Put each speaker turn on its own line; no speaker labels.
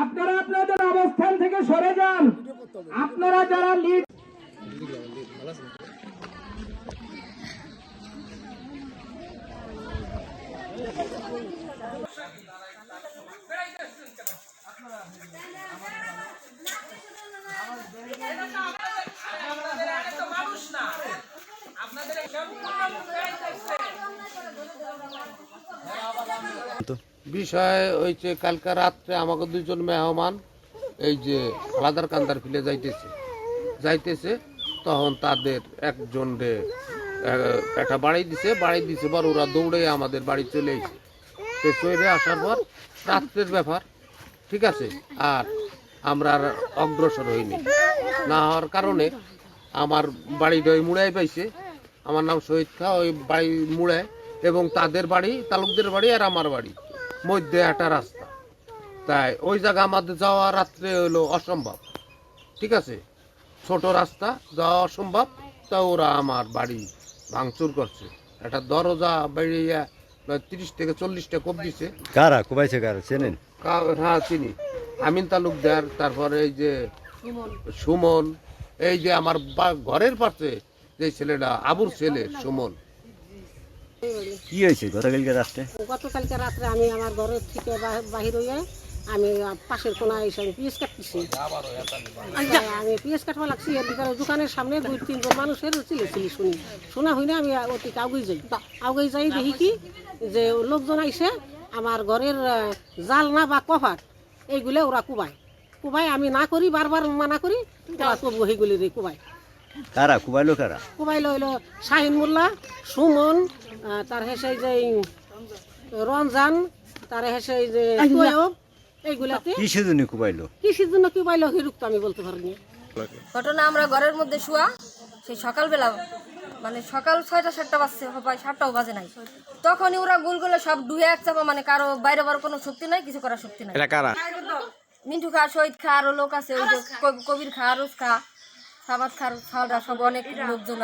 আপনারা আপনাদের অবস্থান থেকে সরে যান। আপনারা যারা লিড
বিষয় হয়েছে কালকে রাত্রে আমাকে দুজন মেহমান এই যে আলাদার কান্দার ফিলে যাইতেছে তখন তাদের একজন একটা বাড়ি দিছে পর ওরা দৌড়ে আমাদের বাড়ি চলে এসে তো চলে আসার পর রাত্রের ব্যাপার, ঠিক আছে। আর আমরা আর অগ্রসর হইনি, না হওয়ার কারণে আমার বাড়িটা ওই মুড়াই পাইছে। আমার নাম শহীদ খা, ওই বাড়ি মুড়ায় এবং তাদের বাড়ি তালুকদের বাড়ি আর আমার বাড়ি মধ্যে একটা রাস্তা, তাই ওই জায়গা আমাদের যাওয়া রাত্রে হলো অসম্ভব, ঠিক আছে। ছোট রাস্তা যাওয়া অসম্ভব, তা ওরা আমার বাড়ি ভাঙচুর করছে। একটা দরজা বেরিয়ে 30 থেকে 40টা কোপ দিছে।
কারা কোবাইছে, কারা চেনেন?
হ্যাঁ চিনি, আমিন তালুকদার, তারপরে এই যে সুমন, এই যে আমার ঘরের পাশে যে ছেলেটা আবুর ছেলে সুমন।
কি হয়েছে গতকালকে
রাত্রে আমি আমার ঘরের থেকে বাহির হয়ে আমি পাশের কোনায় এসে আমি পিঁয়াজ কাটতেছি। আমি পিঁয়াজ কাটবা লাগছি, এর ভিতরে দোকানের সামনে 2-3 মানুষের চিলেছিলি শোনা হই না। আমি অতি আগুই যাই দেখি কি যে লোকজন আইসে আমার ঘরের জালনা বা কভার এইগুলো ওরা কুবাই আমি না করি, বারবার মানা করি, ওরা তবু সেইগুলি রে কুবাই।
কারা কুবাইলো?
কুবাইলো হইলো শাহিন মোল্লা, সুমন, তার হেসে যে রমজান, তার হেসে যে এইগুলাতে
কিসের জন্য কুবাইলো
হিরুক তো আমি বলতে পারিনি।
ঘটনা আমরা ঘরের মধ্যে শুয়া, সেই সকালবেলা মানে সকাল 6টা-7টা বাজছে, হয় 7টাও বাজে নাই, তখনই ওরা গুলগুলো সব ডুবে এক চাপা, মানে কারো বাইরে বার কোনো শক্তি নাই, কিছু করার শক্তি নাই। মিন্টু খা, শহীদ খা, আরো লোক আছে, ওই যে কবির খা, আরজ খা, সাবাত খা, সব অনেক লোকজন